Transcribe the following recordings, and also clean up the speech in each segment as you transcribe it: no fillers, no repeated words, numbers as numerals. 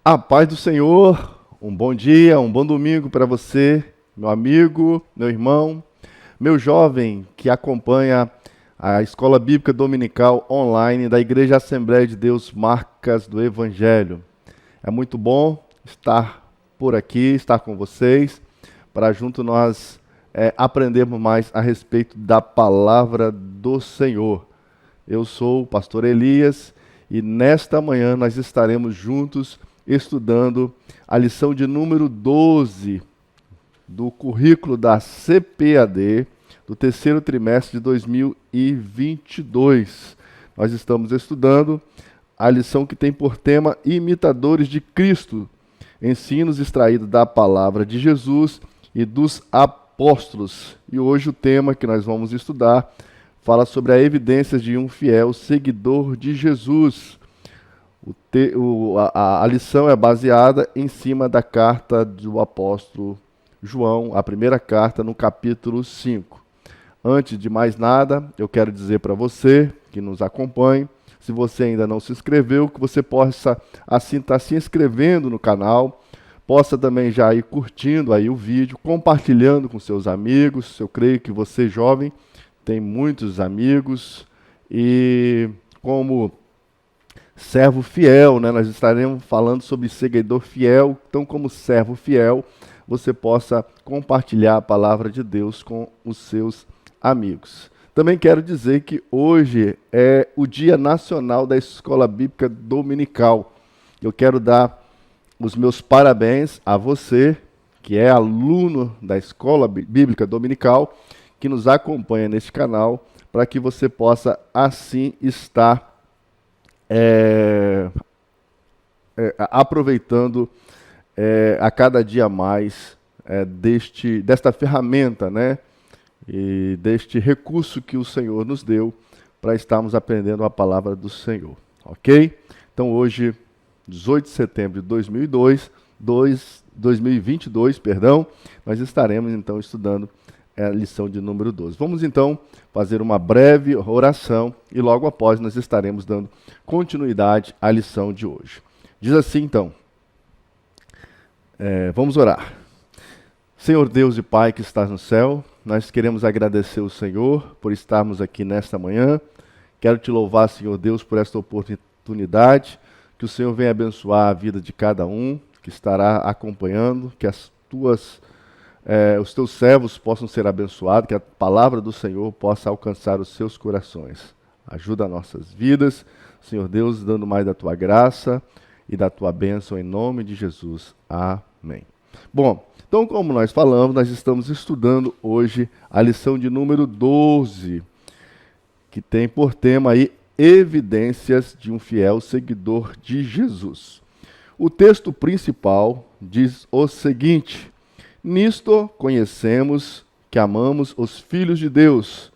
A paz do Senhor, um bom dia, um bom domingo para você, meu amigo, meu irmão, meu jovem que acompanha a Escola Bíblica Dominical online da Igreja Assembleia de Deus Marcas do Evangelho. É muito bom estar por aqui, estar com vocês, para junto nós aprendermos mais a respeito da palavra do Senhor. Eu sou o pastor Elias e nesta manhã nós estaremos juntos estudando a lição de número 12 do currículo da CPAD do terceiro trimestre de 2022. Nós estamos estudando a lição que tem por tema Imitadores de Cristo, ensinos extraídos da palavra de Jesus e dos apóstolos. E hoje o tema que nós vamos estudar fala sobre a evidência de um fiel seguidor de Jesus. A lição é baseada em cima da carta do apóstolo João, a primeira carta, no capítulo 5. Antes de mais nada, eu quero dizer para você que nos acompanha, se você ainda não se inscreveu, que você possa assim estar se inscrevendo no canal, possa também já ir curtindo aí o vídeo, compartilhando com seus amigos. Eu creio que você, jovem, tem muitos amigos e como servo fiel, né? Nós estaremos falando sobre seguidor fiel. Então, como servo fiel, você possa compartilhar a palavra de Deus com os seus amigos. Também quero dizer que hoje é o Dia Nacional da Escola Bíblica Dominical. Eu quero dar os meus parabéns a você, que é aluno da Escola Bíblica Dominical, que nos acompanha neste canal, para que você possa assim estar aproveitando a cada dia mais desta ferramenta, né? E deste recurso que o Senhor nos deu para estarmos aprendendo a palavra do Senhor, ok? Então hoje, 18 de setembro de 2022, nós estaremos então estudando a lição de número 12. Vamos então fazer uma breve oração e logo após nós estaremos dando continuidade à lição de hoje. Diz assim então, vamos orar. Senhor Deus e Pai que estás no céu, nós queremos agradecer o Senhor por estarmos aqui nesta manhã. Quero te louvar, Senhor Deus, por esta oportunidade, que o Senhor venha abençoar a vida de cada um que estará acompanhando, que os teus servos possam ser abençoados, que a palavra do Senhor possa alcançar os seus corações. Ajuda nossas vidas, Senhor Deus, dando mais da tua graça e da tua bênção em nome de Jesus. Amém. Bom, então como nós falamos, nós estamos estudando hoje a lição de número 12, que tem por tema aí evidências de um fiel seguidor de Jesus. O texto principal diz o seguinte: nisto conhecemos que amamos os filhos de Deus,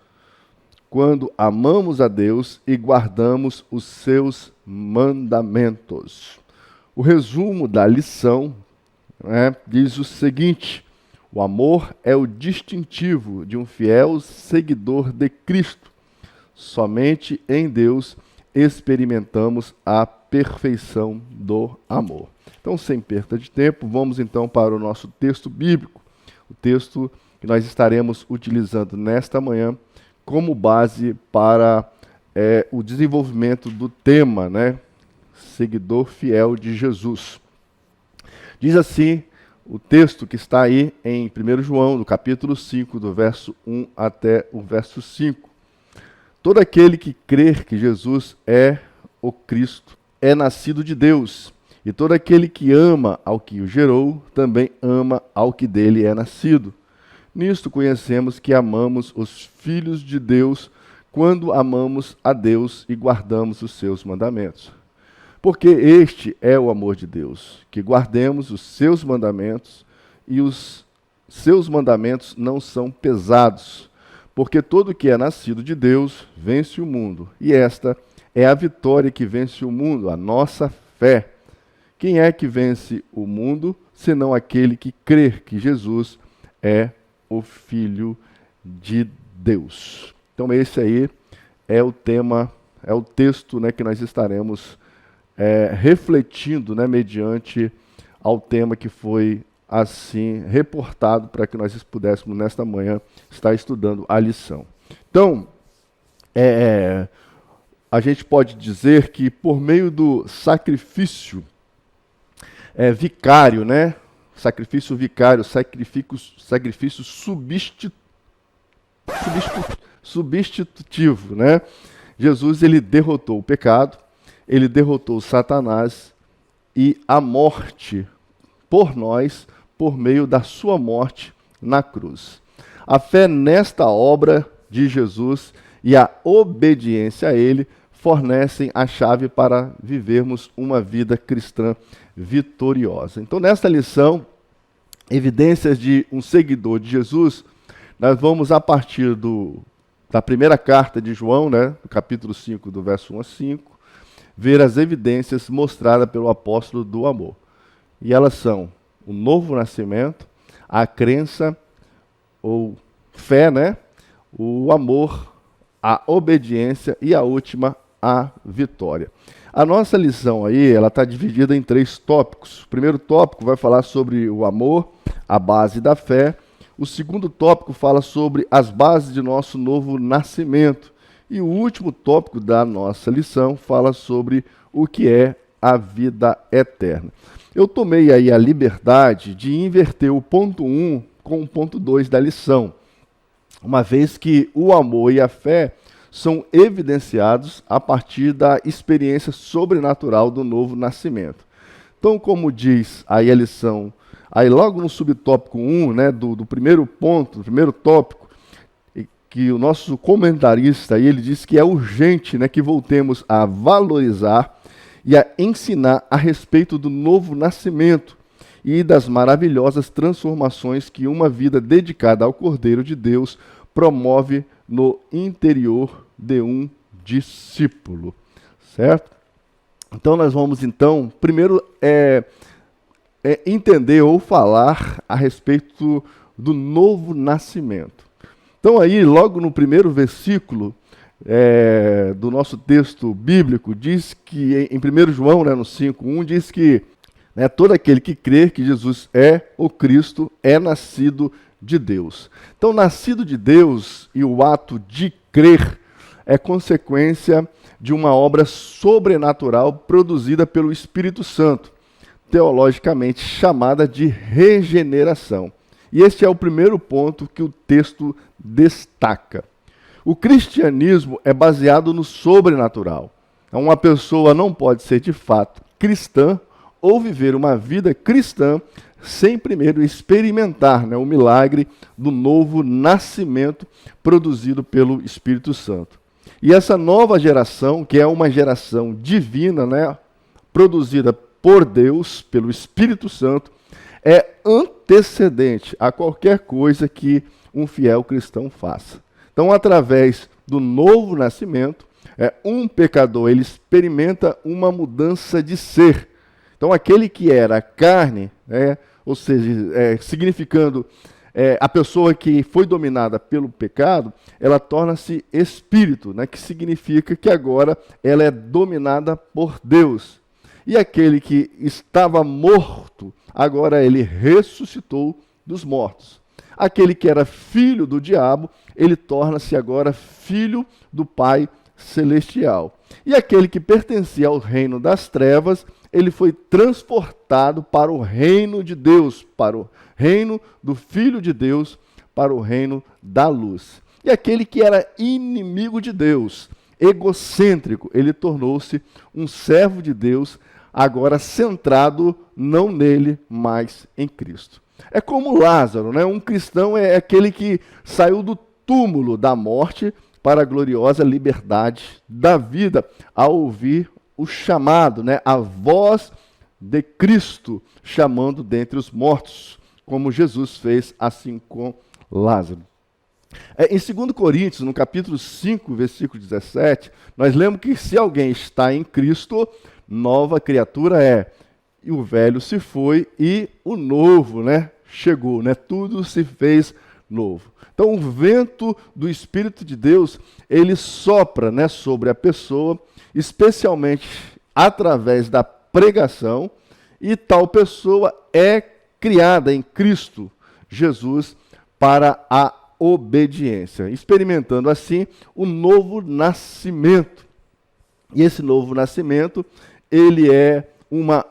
quando amamos a Deus e guardamos os seus mandamentos. O resumo da lição diz o seguinte: o amor é o distintivo de um fiel seguidor de Cristo. Somente em Deus experimentamos a perfeição do amor. Então, sem perda de tempo, vamos então para o nosso texto bíblico, o texto que nós estaremos utilizando nesta manhã como base para o desenvolvimento do tema, né? Seguidor fiel de Jesus. Diz assim o texto que está aí em 1 João, no capítulo 5, do verso 1 até o verso 5. Todo aquele que crer que Jesus é o Cristo é nascido de Deus, e todo aquele que ama ao que o gerou, também ama ao que dele é nascido. Nisto conhecemos que amamos os filhos de Deus, quando amamos a Deus e guardamos os seus mandamentos. Porque este é o amor de Deus, que guardemos os seus mandamentos, e os seus mandamentos não são pesados. Porque todo que é nascido de Deus vence o mundo, e esta é a vitória que vence o mundo, a nossa fé. Quem é que vence o mundo, senão aquele que crê que Jesus é o Filho de Deus? Então esse aí é o tema, é o texto, né, que nós estaremos refletindo, né, mediante ao tema que foi assim reportado para que nós pudéssemos nesta manhã estar estudando a lição. Então, a gente pode dizer que por meio do sacrifício vicário, né? Sacrifício vicário, sacrifício substitutivo, né? Jesus, ele derrotou o pecado, ele derrotou Satanás e a morte por nós, por meio da sua morte na cruz. A fé nesta obra de Jesus e a obediência a ele fornecem a chave para vivermos uma vida cristã vitoriosa. Então, nesta lição, evidências de um seguidor de Jesus, nós vamos, a partir da primeira carta de João, né, capítulo 5, do verso 1 a 5, ver as evidências mostradas pelo apóstolo do amor. E elas são o novo nascimento, a crença ou fé, né, o amor, a obediência e a última, a vitória. A nossa lição aí, ela está dividida em 3 tópicos. O primeiro tópico vai falar sobre o amor, a base da fé. O segundo tópico fala sobre as bases de nosso novo nascimento. E o último tópico da nossa lição fala sobre o que é a vida eterna. Eu tomei aí a liberdade de inverter o ponto 1 com o ponto 2 da lição, uma vez que o amor e a fé são evidenciados a partir da experiência sobrenatural do novo nascimento. Então, como diz aí a lição, aí logo no subtópico 1, né, do primeiro ponto, do primeiro tópico, que o nosso comentarista aí, ele diz que é urgente, né, que voltemos a valorizar e a ensinar a respeito do novo nascimento e das maravilhosas transformações que uma vida dedicada ao Cordeiro de Deus promove no interior de um discípulo, certo? Então nós vamos então primeiro entender ou falar a respeito do novo nascimento. Então aí logo no primeiro versículo do nosso texto bíblico diz que em 1 João, né, no 5:1 diz que todo aquele que crê que Jesus é o Cristo é nascido de Deus. Então, nascido de Deus e o ato de crer é consequência de uma obra sobrenatural produzida pelo Espírito Santo, teologicamente chamada de regeneração. E este é o primeiro ponto que o texto destaca. O cristianismo é baseado no sobrenatural. Uma pessoa não pode ser de fato cristã ou viver uma vida cristã sem primeiro experimentar, né, o milagre do novo nascimento produzido pelo Espírito Santo. E essa nova geração, que é uma geração divina, né, produzida por Deus, pelo Espírito Santo, é antecedente a qualquer coisa que um fiel cristão faça. Então, através do novo nascimento, um pecador ele experimenta uma mudança de ser. Então, aquele que era carne, ou seja, significando a pessoa que foi dominada pelo pecado, ela torna-se espírito, né, que significa que agora ela é dominada por Deus. E aquele que estava morto, agora ele ressuscitou dos mortos. Aquele que era filho do diabo, ele torna-se agora filho do Pai Celestial. E aquele que pertencia ao reino das trevas, ele foi transportado para o reino de Deus, para o reino do Filho de Deus, para o reino da luz. E aquele que era inimigo de Deus, egocêntrico, ele tornou-se um servo de Deus, agora centrado não nele, mas em Cristo. É como Lázaro, né? Um cristão é aquele que saiu do túmulo da morte para a gloriosa liberdade da vida, ao ouvir o chamado, né? A voz de Cristo chamando dentre os mortos, como Jesus fez assim com Lázaro. Em 2 Coríntios, no capítulo 5, versículo 17, nós lemos que se alguém está em Cristo, nova criatura é. E o velho se foi e o novo, né, chegou, né? Tudo se fez novo. Então o vento do Espírito de Deus, ele sopra, né, sobre a pessoa, especialmente através da pregação, e tal pessoa é criada em Cristo Jesus para a obediência, experimentando assim o novo nascimento. E esse novo nascimento, ele é uma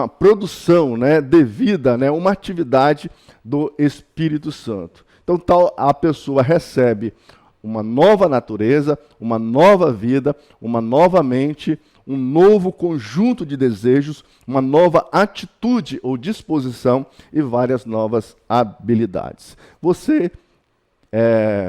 produção, né, devida, né, uma atividade do Espírito Santo. Então, a pessoa recebe uma nova natureza, uma nova vida, uma nova mente, um novo conjunto de desejos, uma nova atitude ou disposição e várias novas habilidades. Você,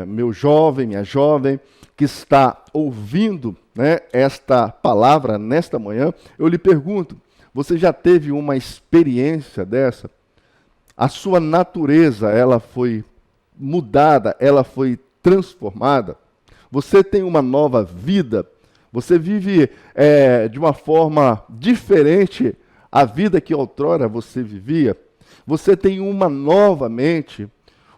meu jovem, minha jovem, que está ouvindo, né, esta palavra nesta manhã, eu lhe pergunto, você já teve uma experiência dessa? A sua natureza, ela foi mudada, ela foi transformada? Você tem uma nova vida? Você vive de uma forma diferente a vida que outrora você vivia? Você tem uma nova mente?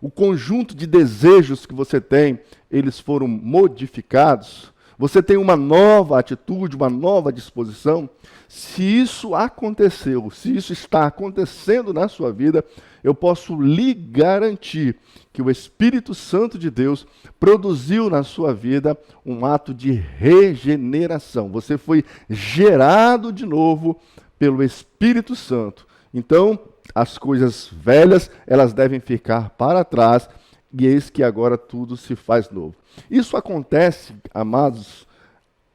O conjunto de desejos que você tem, eles foram modificados? Você tem uma nova atitude, uma nova disposição? Se isso aconteceu, se isso está acontecendo na sua vida, eu posso lhe garantir que o Espírito Santo de Deus produziu na sua vida um ato de regeneração. Você foi gerado de novo pelo Espírito Santo. Então, as coisas velhas, elas devem ficar para trás, e eis que agora tudo se faz novo. Isso acontece, amados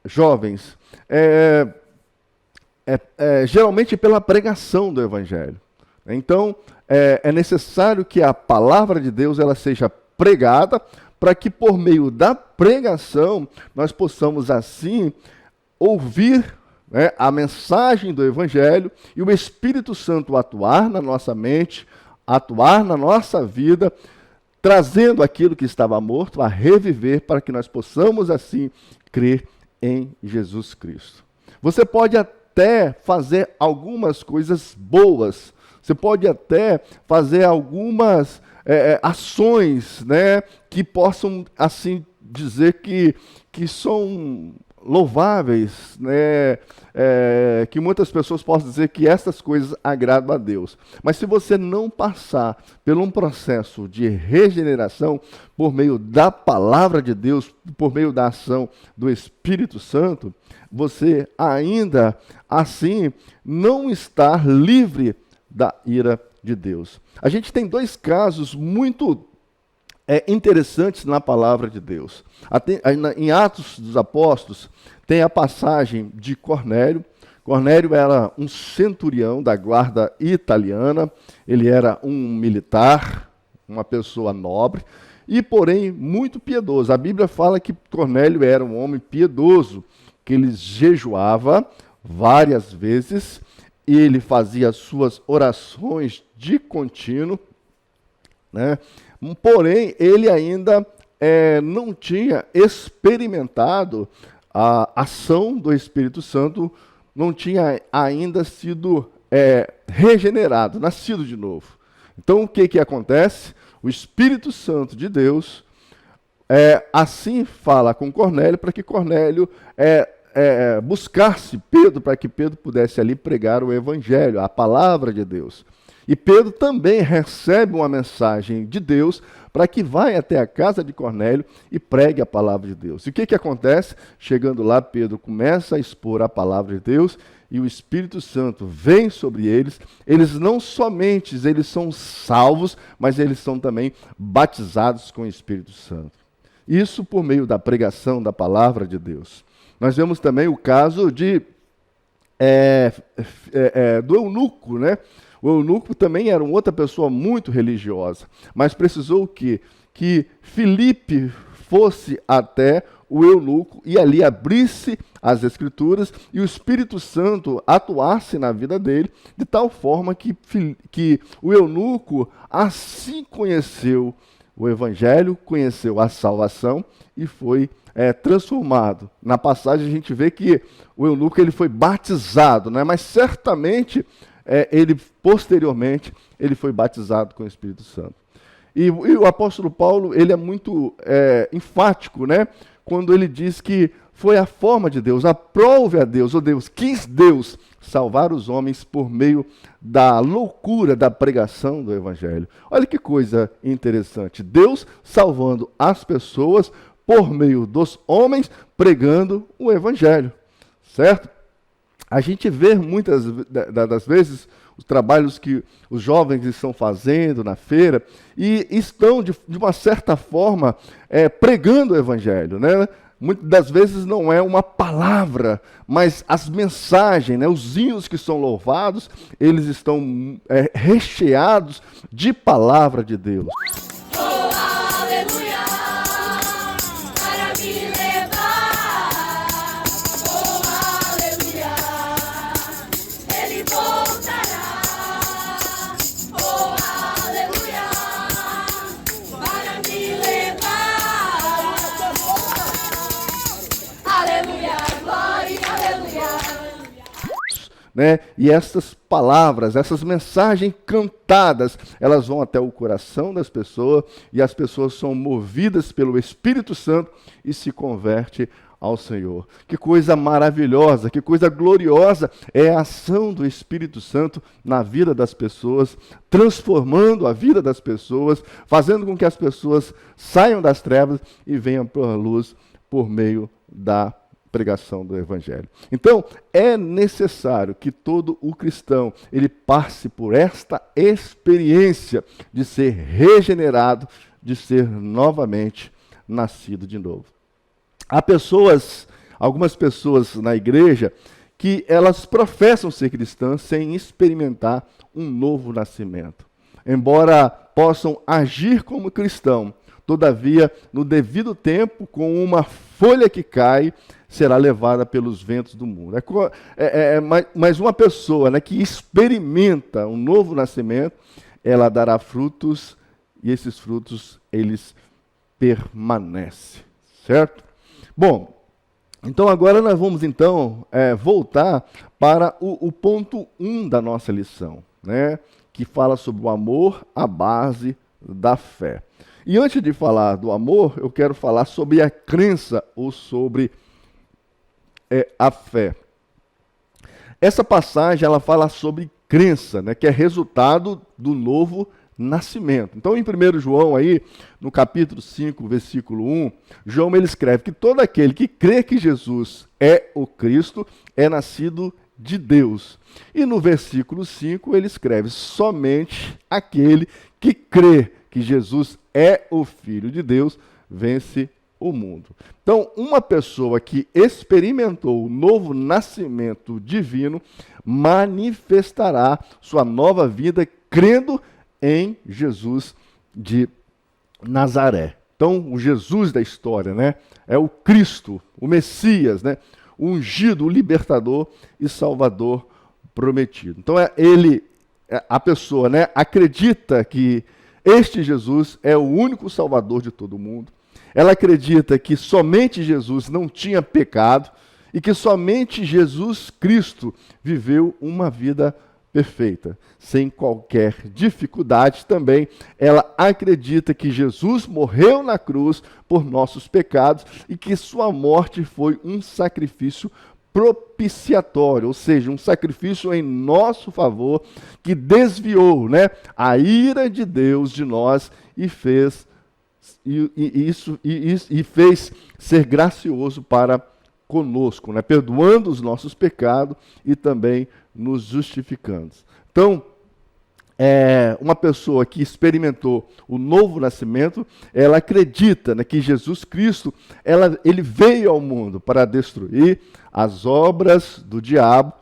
jovens, geralmente pela pregação do Evangelho. Então, é necessário que a palavra de Deus ela seja pregada, para que por meio da pregação nós possamos assim ouvir, né, a mensagem do Evangelho e o Espírito Santo atuar na nossa mente, atuar na nossa vida, trazendo aquilo que estava morto a reviver, para que nós possamos assim crer em Jesus Cristo. Você pode até fazer algumas coisas boas, você pode até fazer algumas ações, né, que possam assim dizer que são louváveis, né, que muitas pessoas possam dizer que essas coisas agradam a Deus. Mas se você não passar por um processo de regeneração por meio da palavra de Deus, por meio da ação do Espírito Santo, você ainda assim não está livre da ira de Deus. A gente tem dois casos muito interessantes na palavra de Deus. Em Atos dos Apóstolos, tem a passagem de Cornélio. Cornélio era um centurião da guarda italiana, ele era um militar, uma pessoa nobre, e porém muito piedoso. A Bíblia fala que Cornélio era um homem piedoso, que ele jejuava várias vezes, e ele fazia suas orações de contínuo, né? Porém, ele ainda não tinha experimentado a ação do Espírito Santo, não tinha ainda sido regenerado, nascido de novo. Então, o que acontece? O Espírito Santo de Deus assim fala com Cornélio, para que Cornélio buscasse Pedro, para que Pedro pudesse ali pregar o Evangelho, a palavra de Deus. E Pedro também recebe uma mensagem de Deus para que vá até a casa de Cornélio e pregue a palavra de Deus. E o que acontece? Chegando lá, Pedro começa a expor a palavra de Deus e o Espírito Santo vem sobre eles. Eles não somente eles são salvos, mas eles são também batizados com o Espírito Santo. Isso por meio da pregação da palavra de Deus. Nós vemos também o caso do eunuco, né? O eunuco também era uma outra pessoa muito religiosa, mas precisou que Filipe fosse até o eunuco e ali abrisse as Escrituras e o Espírito Santo atuasse na vida dele, de tal forma que o eunuco assim conheceu o Evangelho, conheceu a salvação e foi transformado. Na passagem a gente vê que o eunuco ele foi batizado, né? Mas certamente ele posteriormente ele foi batizado com o Espírito Santo. E o apóstolo Paulo ele é muito enfático, né? quando ele diz que foi a forma de Deus, aprove a Deus, ou Deus, quis Deus salvar os homens por meio da loucura da pregação do Evangelho. Olha que coisa interessante, Deus salvando as pessoas por meio dos homens pregando o Evangelho, certo? A gente vê muitas das vezes os trabalhos que os jovens estão fazendo na feira e estão, de uma certa forma, pregando o Evangelho, né? Muitas das vezes não é uma palavra, mas as mensagens, né, os hinos que são louvados, eles estão recheados de palavra de Deus. Né? E essas palavras, essas mensagens cantadas, elas vão até o coração das pessoas e as pessoas são movidas pelo Espírito Santo e se convertem ao Senhor. Que coisa maravilhosa, que coisa gloriosa é a ação do Espírito Santo na vida das pessoas, transformando a vida das pessoas, fazendo com que as pessoas saiam das trevas e venham para a luz por meio da pregação do Evangelho. Então, é necessário que todo o cristão ele passe por esta experiência de ser regenerado, de ser novamente nascido de novo. Há algumas pessoas na igreja que elas professam ser cristãs sem experimentar um novo nascimento. Embora possam agir como cristão, todavia, no devido tempo, com uma folha que cai, será levada pelos ventos do mundo. Mas uma pessoa, né, que experimenta um novo nascimento, ela dará frutos, e esses frutos, eles permanecem. Certo? Bom, então agora nós vamos voltar para o ponto 1 da nossa lição, né, que fala sobre o amor, a base da fé. E antes de falar do amor, eu quero falar sobre a crença ou sobre a fé. Essa passagem ela fala sobre crença, né, que é resultado do novo nascimento. Então, em 1 João, aí, no capítulo 5, versículo 1, João ele escreve que todo aquele que crê que Jesus é o Cristo é nascido de Deus. E no versículo 5 ele escreve: somente aquele que crê que Jesus é o Filho de Deus vence o mundo. Então, uma pessoa que experimentou o novo nascimento divino manifestará sua nova vida crendo em Jesus de Nazaré. Então, o Jesus da história, né, é o Cristo, o Messias, né, o ungido, o libertador e salvador prometido. Então, a pessoa, né, acredita que este Jesus é o único salvador de todo mundo. Ela acredita que somente Jesus não tinha pecado e que somente Jesus Cristo viveu uma vida perfeita, sem qualquer dificuldade também. Ela acredita que Jesus morreu na cruz por nossos pecados e que sua morte foi um sacrifício propiciatório, ou seja, um sacrifício em nosso favor que desviou, né, a ira de Deus de nós e fez ser gracioso para conosco, né, perdoando os nossos pecados e também nos justificando. Então, uma pessoa que experimentou o novo nascimento, ela acredita, né, que Jesus Cristo, ele veio ao mundo para destruir as obras do diabo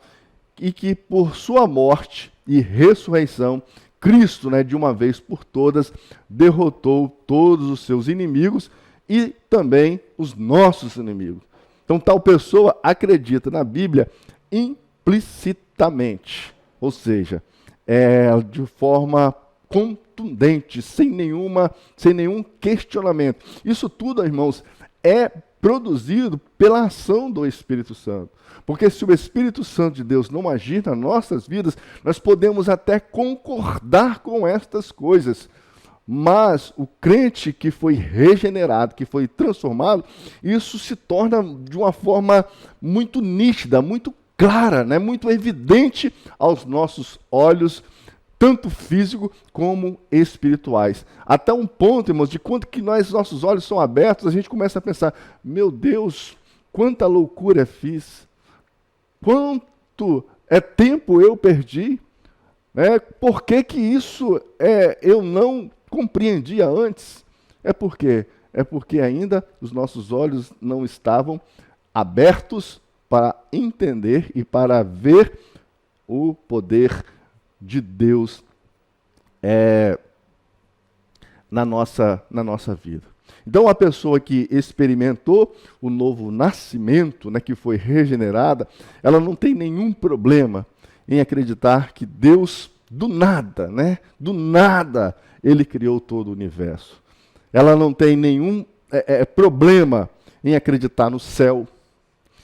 e que por sua morte e ressurreição, Cristo, né, de uma vez por todas, derrotou todos os seus inimigos e também os nossos inimigos. Então, tal pessoa acredita na Bíblia implicitamente, ou seja, de forma contundente, sem nenhum questionamento. Isso tudo, irmãos, é produzido pela ação do Espírito Santo. Porque se o Espírito Santo de Deus não agir nas nossas vidas, nós podemos até concordar com estas coisas, Mas o crente que foi regenerado, que foi transformado, isso se torna de uma forma muito nítida, muito clara, né? Muito evidente aos nossos olhos, tanto físico como espirituais. Até um ponto, irmãos, de quando que nossos olhos são abertos, a gente começa a pensar, meu Deus, quanta loucura fiz, quanto tempo eu perdi, né? Por que que isso eu não compreendia antes? Por quê? É porque ainda os nossos olhos não estavam abertos para entender e para ver o poder de Deus na nossa vida. Então, a pessoa que experimentou o novo nascimento, né, que foi regenerada, ela não tem nenhum problema em acreditar que Deus, do nada, Ele criou todo o universo. Ela não tem nenhum problema em acreditar no céu.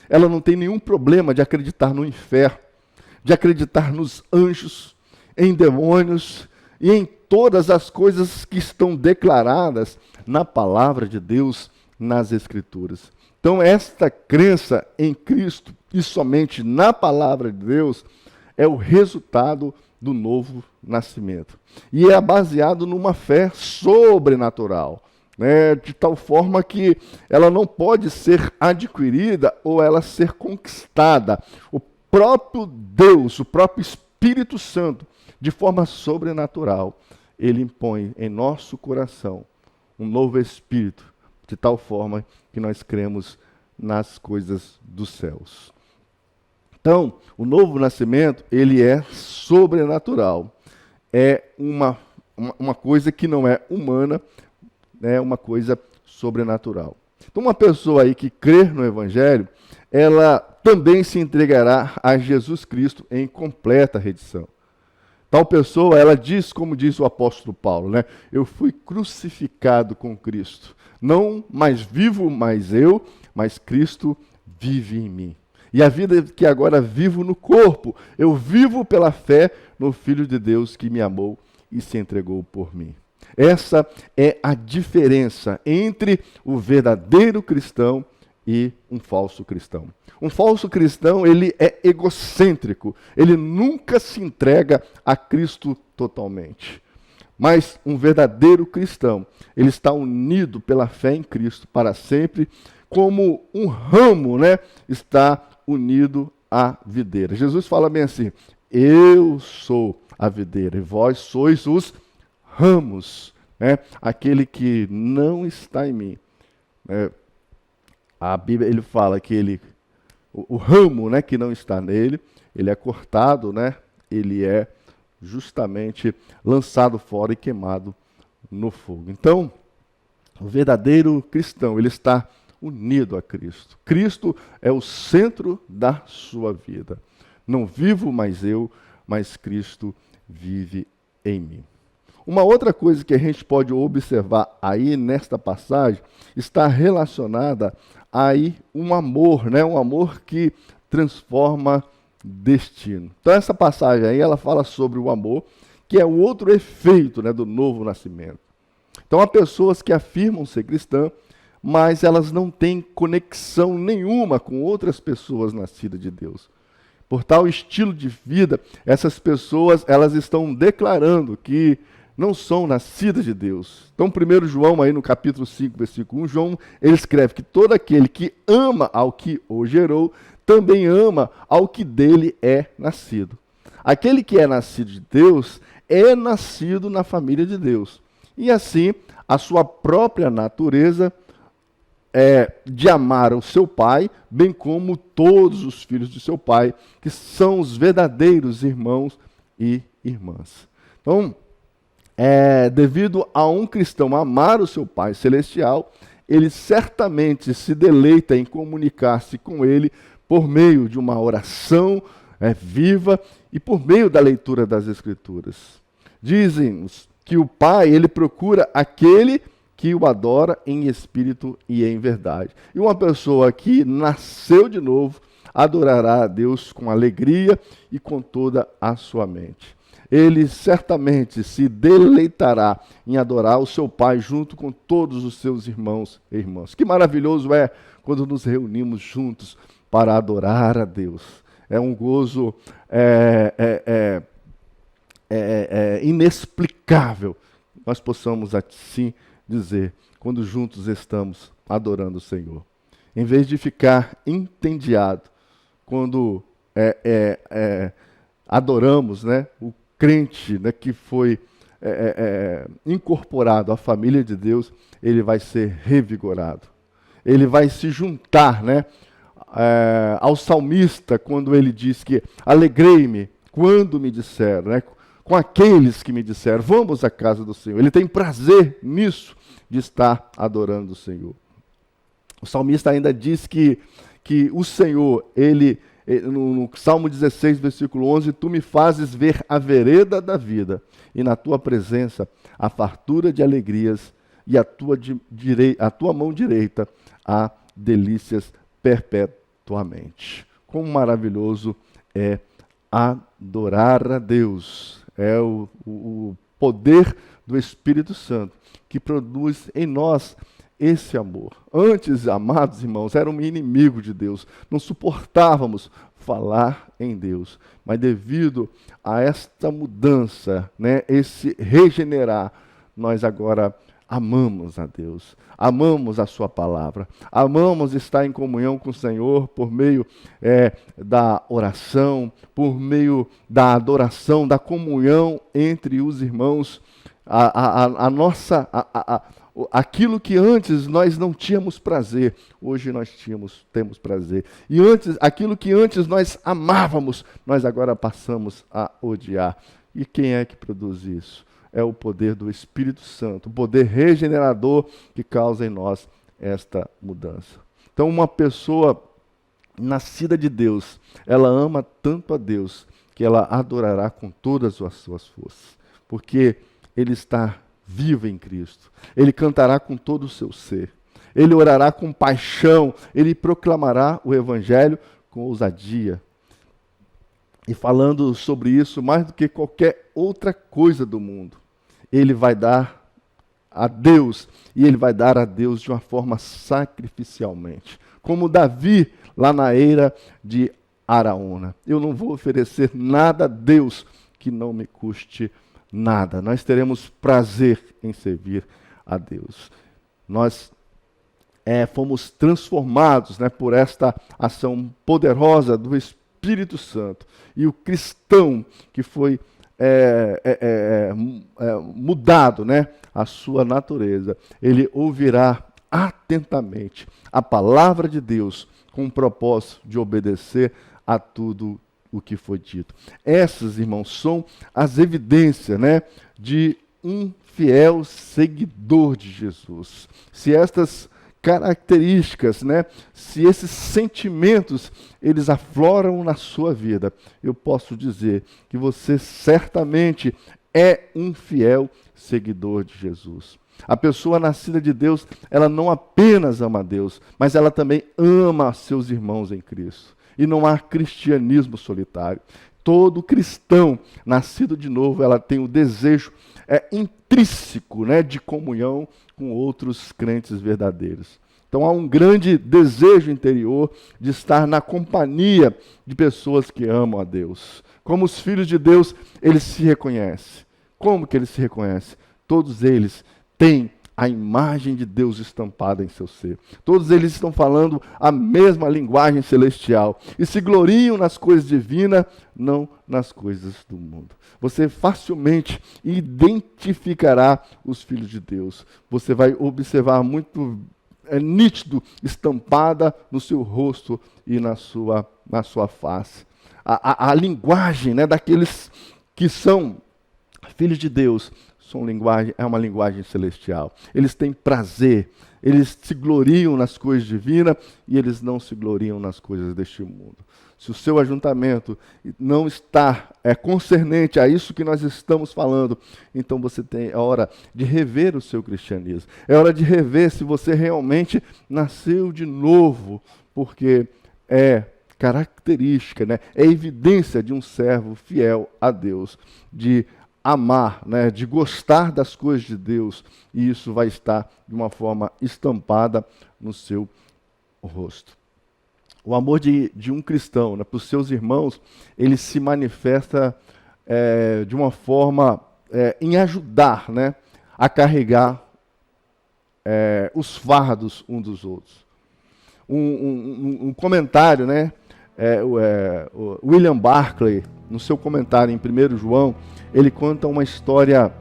Ela não tem nenhum problema de acreditar no inferno, de acreditar nos anjos, em demônios e em todas as coisas que estão declaradas na palavra de Deus, nas Escrituras. Então, esta crença em Cristo e somente na palavra de Deus é o resultado do novo nascimento. E é baseado numa fé sobrenatural, né, de tal forma que ela não pode ser adquirida ou ela ser conquistada. O próprio Deus, o próprio Espírito Santo, de forma sobrenatural, ele impõe em nosso coração um novo espírito, de tal forma que nós cremos nas coisas dos céus. Então, o novo nascimento, ele é sobrenatural. É uma coisa que não é humana, é uma coisa sobrenatural. Então, uma pessoa aí que crer no Evangelho, ela também se entregará a Jesus Cristo em completa rendição. Tal pessoa, ela diz, como diz o apóstolo Paulo, né? Eu fui crucificado com Cristo. Não mais vivo mais eu, mas Cristo vive em mim. E a vida que agora vivo no corpo, eu vivo pela fé no Filho de Deus que me amou e se entregou por mim. Essa é a diferença entre o verdadeiro cristão e um falso cristão. Um falso cristão, ele é egocêntrico, ele nunca se entrega a Cristo totalmente. Mas um verdadeiro cristão, ele está unido pela fé em Cristo para sempre, como um ramo, né, está unido à videira. Jesus fala bem assim, eu sou a videira e vós sois os ramos, né? Aquele que não está em mim. A Bíblia, ele fala que o ramo, né, que não está nele, ele é cortado, né? Ele é justamente lançado fora e queimado no fogo. Então, o verdadeiro cristão, ele está unido a Cristo. Cristo é o centro da sua vida. Não vivo mais eu, mas Cristo vive em mim. Uma outra coisa que a gente pode observar aí nesta passagem está relacionada aí um amor, né? Um amor que transforma destino. Então essa passagem aí, ela fala sobre o amor, que é o outro efeito, né, do novo nascimento. Então há pessoas que afirmam ser cristã, mas elas não têm conexão nenhuma com outras pessoas nascidas de Deus. Por tal estilo de vida, essas pessoas, elas estão declarando que não são nascidas de Deus. Então, 1 João, aí no capítulo 5, versículo 1, João, ele escreve que todo aquele que ama ao que o gerou, também ama ao que dele é nascido. Aquele que é nascido de Deus, é nascido na família de Deus. E assim, a sua própria natureza de amar o seu pai, bem como todos os filhos de seu pai, que são os verdadeiros irmãos e irmãs. Então, devido a um cristão amar o seu Pai Celestial, ele certamente se deleita em comunicar-se com ele por meio de uma oração viva e por meio da leitura das Escrituras. Dizem-nos que o Pai, ele procura aquele que o adora em espírito e em verdade. E uma pessoa que nasceu de novo adorará a Deus com alegria e com toda a sua mente. ele certamente se deleitará em adorar o seu Pai junto com todos os seus irmãos e irmãs. Que maravilhoso é quando nos reunimos juntos para adorar a Deus. É um gozo inexplicável, nós possamos assim dizer, quando juntos estamos adorando o Senhor. Em vez de ficar entediado, quando adoramos, né, o crente, né, que foi incorporado à família de Deus, ele vai ser revigorado. Ele vai se juntar, né, ao salmista, quando ele diz que alegrei-me quando me disseram, né, com aqueles que me disseram, vamos à casa do Senhor. Ele tem prazer nisso, de estar adorando o Senhor. O salmista ainda diz que o Senhor, no Salmo 16, versículo 11, tu me fazes ver a vereda da vida, e na tua presença a fartura de alegrias, e a tua mão direita há delícias perpetuamente. Quão maravilhoso é adorar a Deus. É o poder do Espírito Santo que produz em nós esse amor. Antes, amados irmãos, éramos inimigos de Deus, não suportávamos falar em Deus, mas devido a esta mudança, né, esse regenerar, nós agora amamos a Deus, amamos a sua palavra, amamos estar em comunhão com o Senhor por meio da oração, por meio da adoração, da comunhão entre os irmãos. Aquilo que antes nós não tínhamos prazer, hoje nós temos prazer. E aquilo que antes nós amávamos, nós agora passamos a odiar. E quem é que produz isso? É o poder do Espírito Santo, o poder regenerador que causa em nós esta mudança. Então, uma pessoa nascida de Deus, ela ama tanto a Deus, que ela adorará com todas as suas forças, porque ele está vivo em Cristo. Ele cantará com todo o seu ser. Ele orará com paixão. Ele proclamará o Evangelho com ousadia. E falando sobre isso, mais do que qualquer outra coisa do mundo, ele vai dar a Deus, e ele vai dar a Deus de uma forma sacrificialmente. Como Davi, lá na eira de Araúna. Eu não vou oferecer nada a Deus que não me custe nada. Nós teremos prazer em servir a Deus. Nós fomos transformados, né, por esta ação poderosa do Espírito Santo. E o cristão que foi mudado, né, a sua natureza, ele ouvirá atentamente a palavra de Deus com o propósito de obedecer a tudo o que foi dito. Essas, irmãos, são as evidências, né, de um fiel seguidor de Jesus. Se estas características, né, se esses sentimentos, eles afloram na sua vida, eu posso dizer que você certamente é um fiel seguidor de Jesus. A pessoa nascida de Deus, ela não apenas ama a Deus, mas ela também ama seus irmãos em Cristo. E não há cristianismo solitário. Todo cristão nascido de novo, ela tem o desejo intrínseco, né, de comunhão com outros crentes verdadeiros. Então há um grande desejo interior de estar na companhia de pessoas que amam a Deus. Como os filhos de Deus, eles se reconhecem. Como que eles se reconhecem? Todos eles têm a imagem de Deus estampada em seu ser. Todos eles estão falando a mesma linguagem celestial e se gloriam nas coisas divinas, não nas coisas do mundo. Você facilmente identificará os filhos de Deus. Você vai observar muito nítido, estampada no seu rosto e na sua face. A linguagem, né, daqueles que são filhos de Deus, é uma linguagem celestial. Eles têm prazer, eles se gloriam nas coisas divinas e eles não se gloriam nas coisas deste mundo. Se o seu ajuntamento não está concernente a isso que nós estamos falando, então é hora de rever o seu cristianismo. É hora de rever se você realmente nasceu de novo, porque é característica, né? É evidência de um servo fiel a Deus, de amar, né? De gostar das coisas de Deus, e isso vai estar de uma forma estampada no seu rosto. O amor de um cristão, né, para os seus irmãos, ele se manifesta de uma forma em ajudar, né, a carregar os fardos uns dos outros. Um comentário, né, o William Barclay, no seu comentário em 1 João, ele conta uma história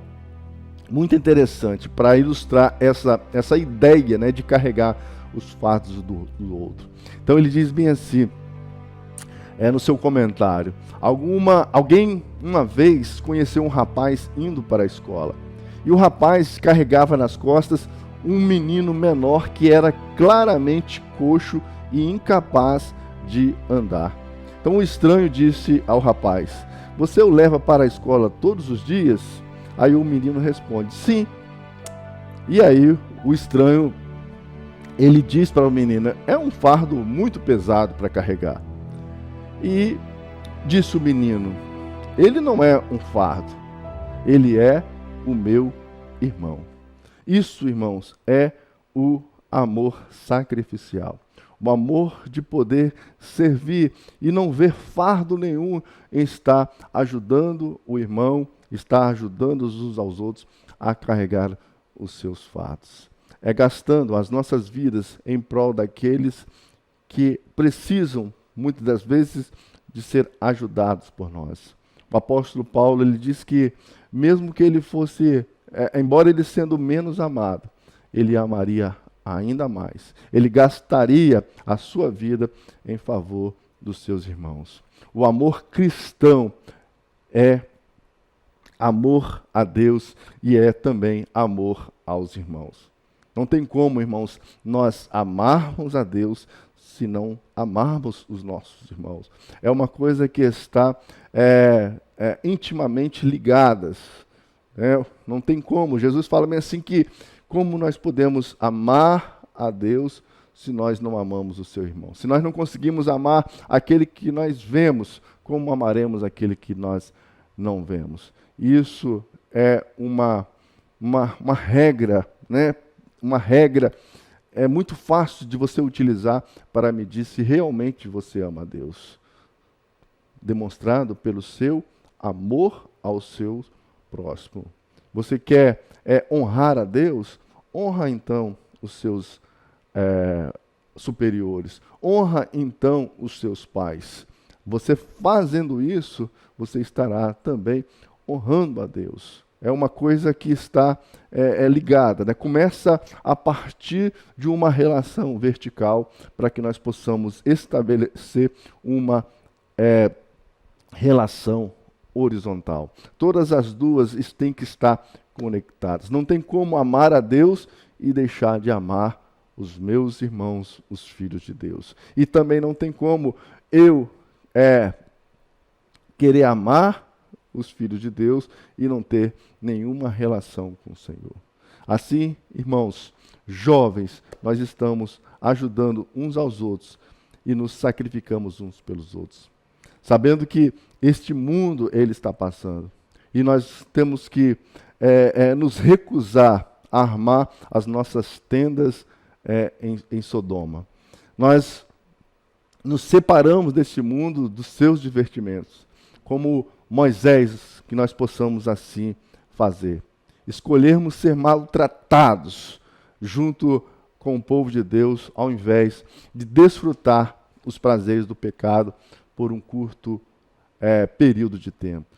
muito interessante para ilustrar essa ideia, né, de carregar os fardos do outro. Então ele diz bem assim, no seu comentário: alguém uma vez conheceu um rapaz indo para a escola, e o rapaz carregava nas costas um menino menor que era claramente coxo e incapaz de andar. Então o estranho disse ao rapaz: "Você o leva para a escola todos os dias?" Aí o menino responde: "Sim." E aí o estranho, ele diz para o menino: "É um fardo muito pesado para carregar." E disse o menino: "Ele não é um fardo, ele é o meu irmão." Isso, irmãos, é o amor sacrificial. O amor de poder servir e não ver fardo nenhum em estar ajudando o irmão, estar ajudando uns aos outros a carregar os seus fardos. É gastando as nossas vidas em prol daqueles que precisam, muitas das vezes, de ser ajudados por nós. O apóstolo Paulo, ele diz que mesmo que ele fosse, embora ele sendo menos amado, ele amaria ainda mais. Ele gastaria a sua vida em favor dos seus irmãos. O amor cristão é amor a Deus e é também amor aos irmãos. Não tem como, irmãos, nós amarmos a Deus se não amarmos os nossos irmãos. É uma coisa que está intimamente ligadas. Não tem como. Jesus fala bem assim que como nós podemos amar a Deus se nós não amamos o seu irmão? Se nós não conseguimos amar aquele que nós vemos, como amaremos aquele que nós não vemos? Isso é uma regra, né? Uma regra muito fácil de você utilizar para medir se realmente você ama a Deus. Demonstrado pelo seu amor ao seu próximo. Você quer honrar a Deus? Honra então os seus superiores. Honra então os seus pais. Você fazendo isso, você estará também honrando a Deus. É uma coisa que está ligada, né? Começa a partir de uma relação vertical para que nós possamos estabelecer uma relação horizontal. Todas as duas têm que estar conectadas. Não tem como amar a Deus e deixar de amar os meus irmãos, os filhos de Deus. E também não tem como eu querer amar os filhos de Deus e não ter nenhuma relação com o Senhor. Assim, irmãos, jovens, nós estamos ajudando uns aos outros e nos sacrificamos uns pelos outros. Sabendo que este mundo ele está passando e nós temos que nos recusar a armar as nossas tendas em Sodoma. Nós nos separamos deste mundo, dos seus divertimentos, como Moisés, que nós possamos assim fazer. Escolhermos ser maltratados junto com o povo de Deus, ao invés de desfrutar os prazeres do pecado por um curto período de tempo.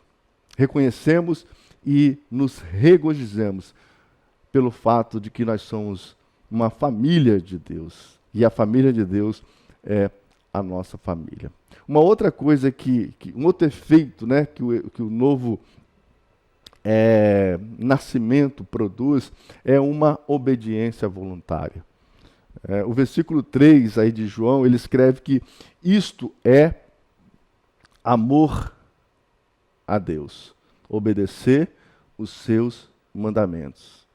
Reconhecemos e nos regozijemos pelo fato de que nós somos uma família de Deus. E a família de Deus é a nossa família. Uma outra coisa um outro efeito, né, que o novo nascimento produz é uma obediência voluntária. O versículo 3 aí de João, ele escreve que isto é amor a Deus, obedecer os seus mandamentos.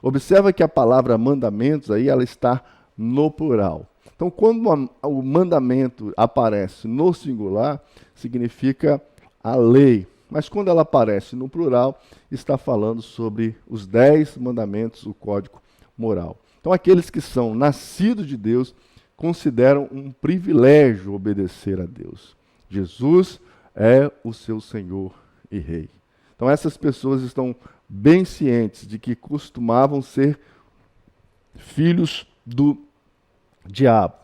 Observa que a palavra mandamentos aí ela está no plural. Então, quando o mandamento aparece no singular, significa a lei. Mas quando ela aparece no plural, está falando sobre os 10 mandamentos, o código moral. Então, aqueles que são nascidos de Deus consideram um privilégio obedecer a Deus. Jesus é o seu Senhor e Rei. Então, essas pessoas estão bem cientes de que costumavam ser filhos do diabo.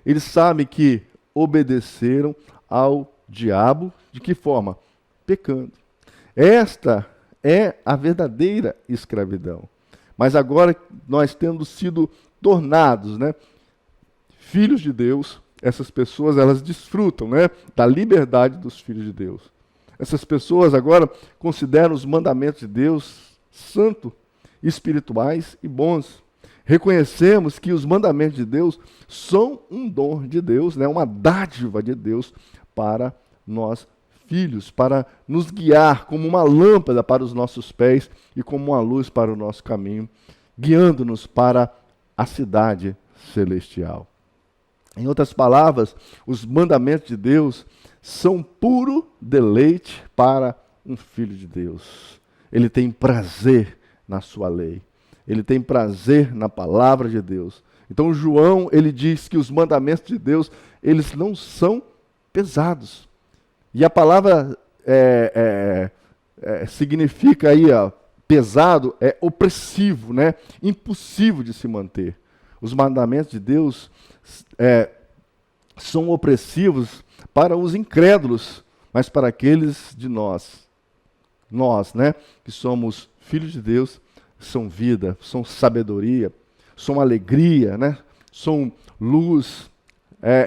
Eles sabem que obedeceram ao diabo de que forma? Pecando. Esta é a verdadeira escravidão. Mas agora nós tendo sido tornados, né, filhos de Deus, essas pessoas elas desfrutam, né, da liberdade dos filhos de Deus. Essas pessoas agora consideram os mandamentos de Deus santos, espirituais e bons. Reconhecemos que os mandamentos de Deus são um dom de Deus, né, uma dádiva de Deus para nós filhos, para nos guiar como uma lâmpada para os nossos pés e como uma luz para o nosso caminho, guiando-nos para a cidade celestial. Em outras palavras, os mandamentos de Deus são puro deleite para um filho de Deus. Ele tem prazer na sua lei. Ele tem prazer na palavra de Deus. Então João, ele diz que os mandamentos de Deus, eles não são pesados. E a palavra significa aí, ó, pesado, é opressivo, né? Impossível de se manter. Os mandamentos de Deus são opressivos para os incrédulos, mas para aqueles de nós, né, que somos filhos de Deus, são vida, são sabedoria, são alegria, né? São luz,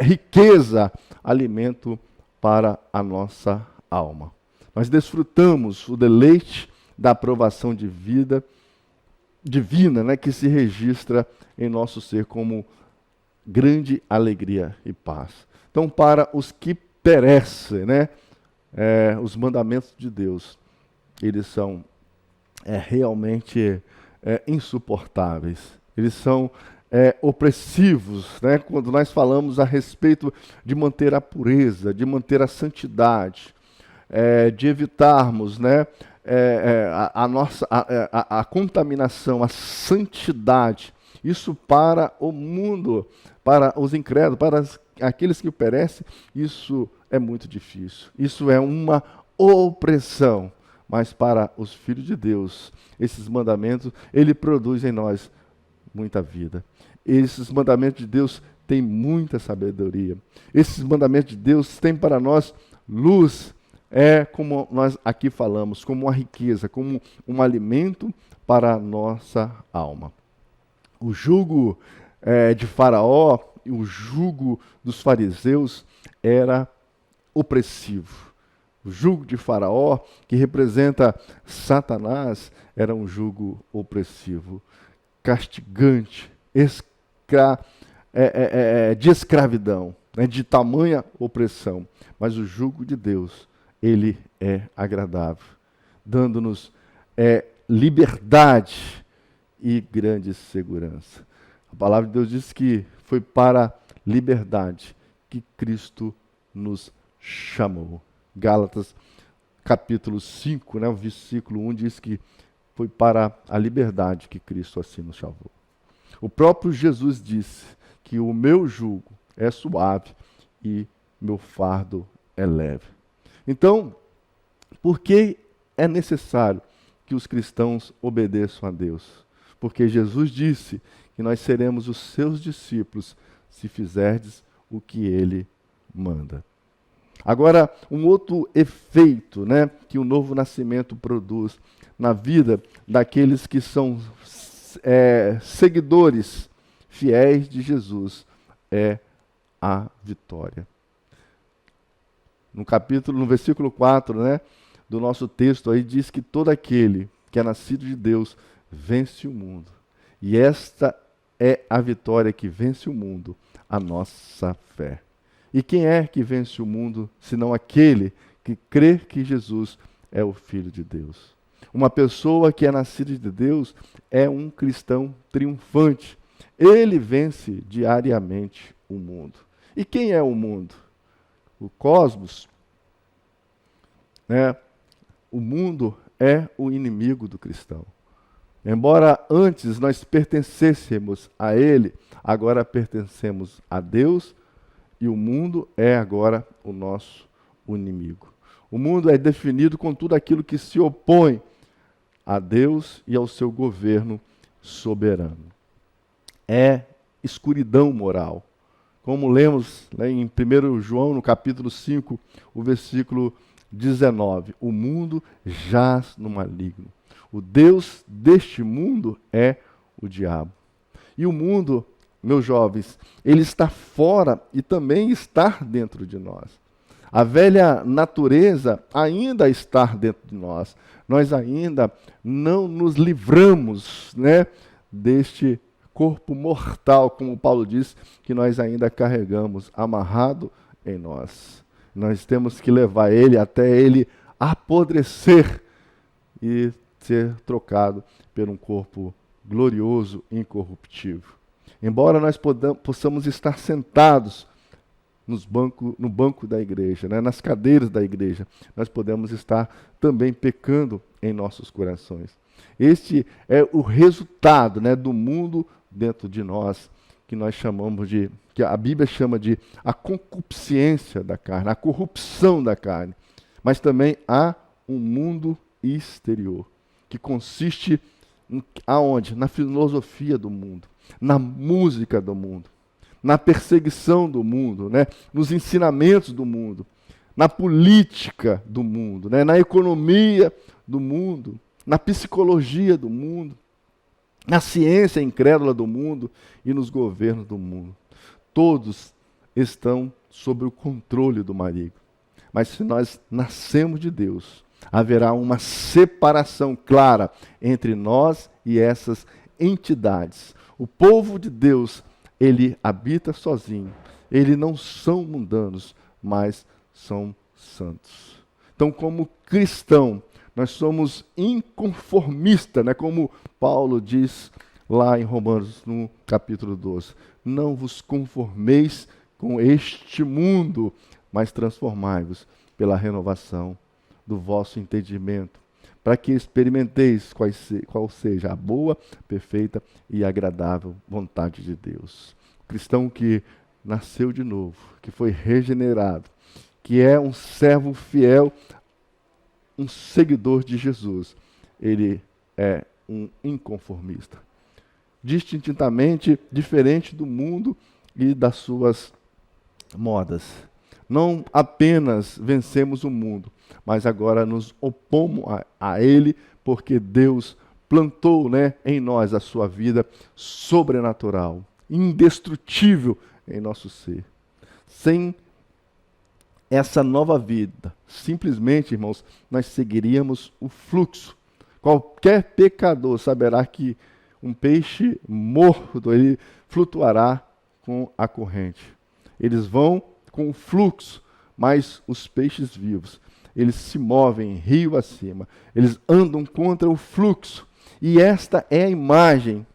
riqueza, alimento para a nossa alma. Nós desfrutamos o deleite da aprovação de vida divina, né, que se registra em nosso ser como grande alegria e paz. Então, para os que perecem, né, os mandamentos de Deus, eles são realmente insuportáveis. Eles são opressivos, né? Quando nós falamos a respeito de manter a pureza, de manter a santidade, de evitarmos, né, a contaminação, a santidade. Isso para o mundo, para os incrédulos, para aqueles que perecem, isso é muito difícil. Isso é uma opressão. Mas para os filhos de Deus, esses mandamentos, ele produz em nós muita vida. Esses mandamentos de Deus têm muita sabedoria. Esses mandamentos de Deus têm para nós luz, como nós aqui falamos, como uma riqueza, como um alimento para a nossa alma. O jugo de Faraó e o jugo dos fariseus era opressivo. O jugo de Faraó, que representa Satanás, era um jugo opressivo, castigante, de escravidão, né, de tamanha opressão. Mas o jugo de Deus, ele é agradável, dando-nos liberdade e grande segurança. A palavra de Deus diz que foi para a liberdade que Cristo nos chamou. Gálatas capítulo 5, né, o versículo 1 diz que foi para a liberdade que Cristo assim nos salvou. O próprio Jesus disse que o meu jugo é suave e meu fardo é leve. Então, por que é necessário que os cristãos obedeçam a Deus? Porque Jesus disse que nós seremos os seus discípulos se fizerdes o que ele manda. Agora, um outro efeito, né, que o novo nascimento produz na vida daqueles que são seguidores fiéis de Jesus é a vitória. No versículo 4, né, do nosso texto aí diz que todo aquele que é nascido de Deus vence o mundo. E esta é a vitória que vence o mundo, a nossa fé. E quem é que vence o mundo, senão aquele que crê que Jesus é o Filho de Deus? Uma pessoa que é nascida de Deus é um cristão triunfante. Ele vence diariamente o mundo. E quem é o mundo? O cosmos, né? O mundo é o inimigo do cristão. Embora antes nós pertencêssemos a ele, agora pertencemos a Deus e o mundo é agora o nosso inimigo. O mundo é definido com tudo aquilo que se opõe a Deus e ao seu governo soberano. É escuridão moral. Como lemos, né, em 1 João, no capítulo 5, o versículo 19. O mundo jaz no maligno. O Deus deste mundo é o diabo. E o mundo, meus jovens, ele está fora e também está dentro de nós. A velha natureza ainda está dentro de nós. Nós ainda não nos livramos, né, deste corpo mortal, como Paulo diz, que nós ainda carregamos amarrado em nós. Nós temos que levar ele até ele apodrecer e ser trocado por um corpo glorioso e incorruptível. Embora nós possamos estar sentados no banco da igreja, né, nas cadeiras da igreja, nós podemos estar também pecando em nossos corações. Este é o resultado, né, do mundo dentro de nós, que nós chamamos de, que a Bíblia chama de a concupiscência da carne, a corrupção da carne. Mas também há um mundo exterior, que consiste aonde? Na filosofia do mundo, na música do mundo, na perseguição do mundo, né? Nos ensinamentos do mundo, na política do mundo, né? Na economia do mundo, na psicologia do mundo, na ciência incrédula do mundo e nos governos do mundo. Todos estão sob o controle do maligno. Mas se nós nascemos de Deus, haverá uma separação clara entre nós e essas entidades. O povo de Deus, ele habita sozinho. Eles não são mundanos, mas são santos. Então, como cristão, nós somos inconformistas, né? Como Paulo diz lá em Romanos, no capítulo 12. Não vos conformeis com este mundo, mas transformai-vos pela renovação do vosso entendimento, para que experimenteis qual seja a boa, perfeita e agradável vontade de Deus. O cristão que nasceu de novo, que foi regenerado, que é um servo fiel, um seguidor de Jesus, ele é um inconformista. Distintamente diferente do mundo e das suas modas. Não apenas vencemos o mundo, mas agora nos opomos a ele, porque Deus plantou, né, em nós a sua vida sobrenatural, indestrutível em nosso ser. Sem essa nova vida, simplesmente, irmãos, nós seguiríamos o fluxo. Qualquer pecador saberá que um peixe morto, ele flutuará com a corrente. Eles vão com o fluxo, mas os peixes vivos, eles se movem rio acima, eles andam contra o fluxo. E esta é a imagem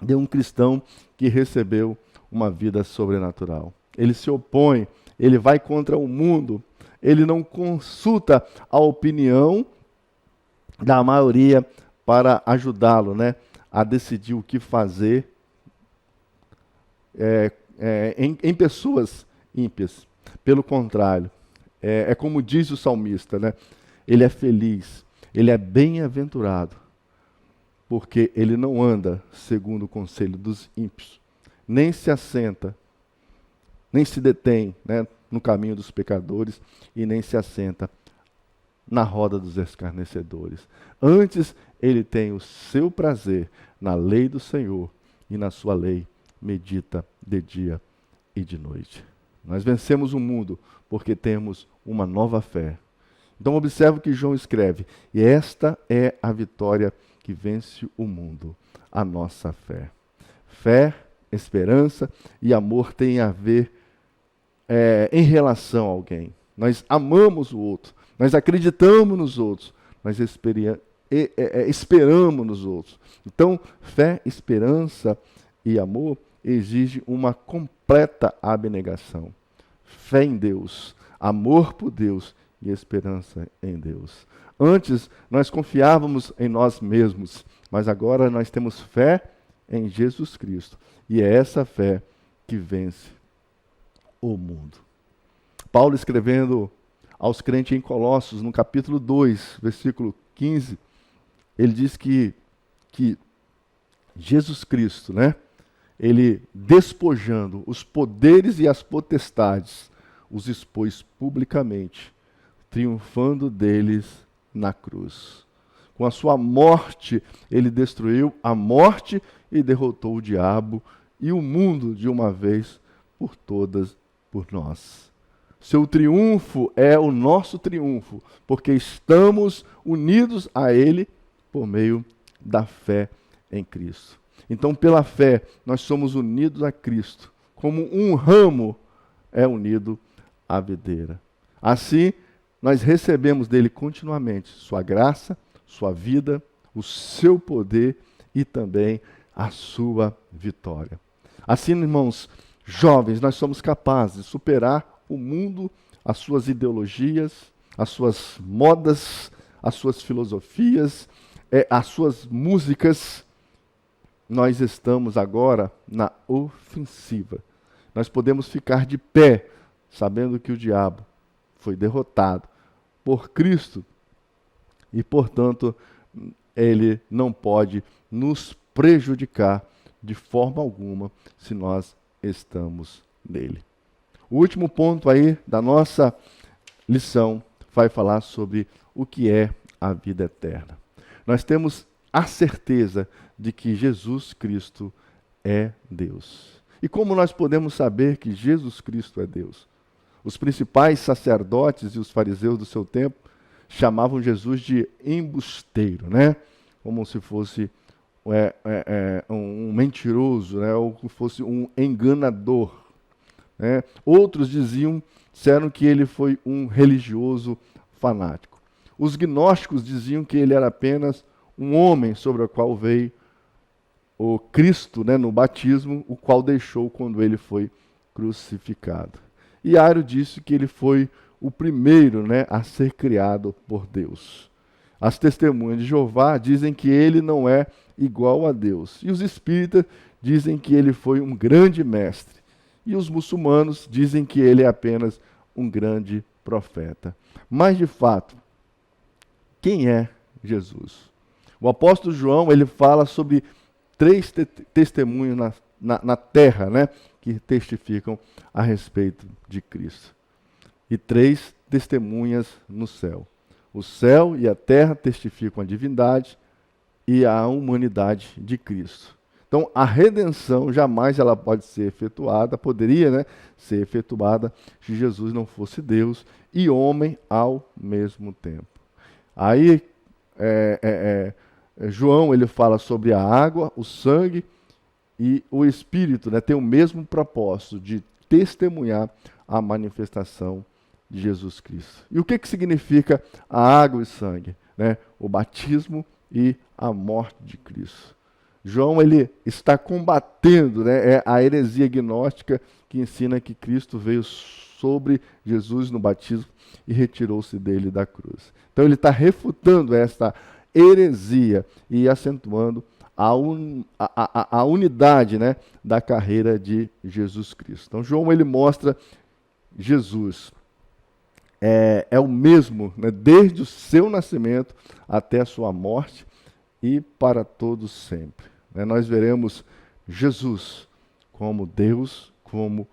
de um cristão que recebeu uma vida sobrenatural. Ele se opõe, ele vai contra o mundo, ele não consulta a opinião da maioria para ajudá-lo, né, a decidir o que fazer em pessoas ímpias. Pelo contrário, é como diz o salmista, né? Ele é feliz, ele é bem-aventurado, porque ele não anda segundo o conselho dos ímpios, nem se assenta, nem se detém, né, no caminho dos pecadores, e nem se assenta na roda dos escarnecedores. Antes, ele tem o seu prazer na lei do Senhor, e na sua lei medita de dia e de noite. Nós vencemos o mundo porque temos uma nova fé. Então observe o que João escreve. E esta é a vitória que vence o mundo, a nossa fé. Fé, esperança e amor têm a ver em relação a alguém. Nós amamos o outro, nós acreditamos nos outros, nós esperamos nos outros. Então, fé, esperança e amor exige uma completa completa abnegação, fé em Deus, amor por Deus e esperança em Deus. Antes, nós confiávamos em nós mesmos, mas agora nós temos fé em Jesus Cristo. E é essa fé que vence o mundo. Paulo, escrevendo aos crentes em Colossos, no capítulo 2, versículo 15, ele diz que Jesus Cristo, né? Ele, despojando os poderes e as potestades, os expôs publicamente, triunfando deles na cruz. Com a sua morte, ele destruiu a morte e derrotou o diabo e o mundo de uma vez por todas, por nós. Seu triunfo é o nosso triunfo, porque estamos unidos a ele por meio da fé em Cristo. Então, pela fé, nós somos unidos a Cristo, como um ramo é unido à videira. Assim, nós recebemos dele continuamente sua graça, sua vida, o seu poder e também a sua vitória. Assim, irmãos, jovens, nós somos capazes de superar o mundo, as suas ideologias, as suas modas, as suas filosofias, as suas músicas. Nós estamos agora na ofensiva. Nós podemos ficar de pé, sabendo que o diabo foi derrotado por Cristo e, portanto, ele não pode nos prejudicar de forma alguma se nós estamos nele. O último ponto aí da nossa lição vai falar sobre o que é a vida eterna. Nós temos a certeza de que Jesus Cristo é Deus. E como nós podemos saber que Jesus Cristo é Deus? Os principais sacerdotes e os fariseus do seu tempo chamavam Jesus de embusteiro, né? Como se fosse um mentiroso, né? Ou que fosse um enganador. Né? Outros disseram que ele foi um religioso fanático. Os gnósticos diziam que ele era apenas um homem sobre o qual veio o Cristo, né, no batismo, o qual deixou quando ele foi crucificado. E Ario disse que ele foi o primeiro, né, a ser criado por Deus. As testemunhas de Jeová dizem que ele não é igual a Deus. E os espíritas dizem que ele foi um grande mestre. E os muçulmanos dizem que ele é apenas um grande profeta. Mas, de fato, quem é Jesus? O apóstolo João, ele fala sobre 3 testemunhos na terra, né, que testificam a respeito de Cristo. E 3 testemunhas no céu. O céu e a terra testificam a divindade e a humanidade de Cristo. Então, a redenção jamais ela pode ser efetuada, poderia, né, ser efetuada se Jesus não fosse Deus e homem ao mesmo tempo. Aí, João, ele fala sobre a água, o sangue e o Espírito, né, tem o mesmo propósito de testemunhar a manifestação de Jesus Cristo. E o que significa a água e sangue? Né? O batismo e a morte de Cristo. João, ele está combatendo, né, a heresia gnóstica que ensina que Cristo veio sobre Jesus no batismo e retirou-se dele da cruz. Então ele está refutando esta heresia e acentuando a unidade, né, da carreira de Jesus Cristo. Então João, ele mostra Jesus é o mesmo, né, desde o seu nascimento até a sua morte e para todos sempre. Né? Nós veremos Jesus como Deus, como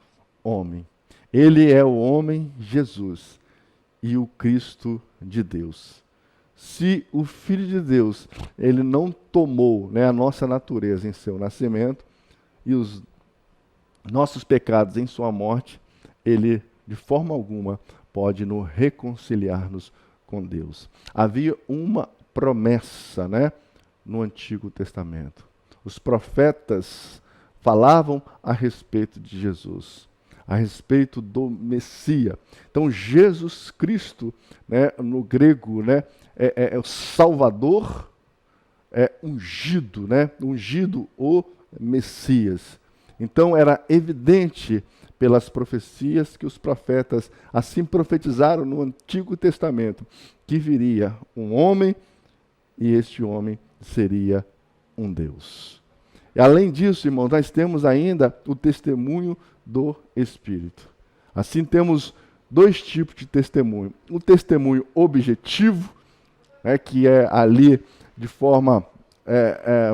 homem. Ele é o homem Jesus e o Cristo de Deus. Se o Filho de Deus, ele não tomou, né, a nossa natureza em seu nascimento e os nossos pecados em sua morte, ele de forma alguma pode nos reconciliar-nos com Deus. Havia uma promessa, né, no Antigo Testamento. Os profetas falavam a respeito de Jesus, a respeito do Messias. Então, Jesus Cristo, né, no grego, né, é o Salvador, ungido, né, ungido o Messias. Então era evidente pelas profecias que os profetas assim profetizaram no Antigo Testamento, que viria um homem e este homem seria um Deus. E além disso, irmãos, nós temos ainda o testemunho do Espírito. Assim temos dois tipos de testemunho. O testemunho objetivo, que é ali de forma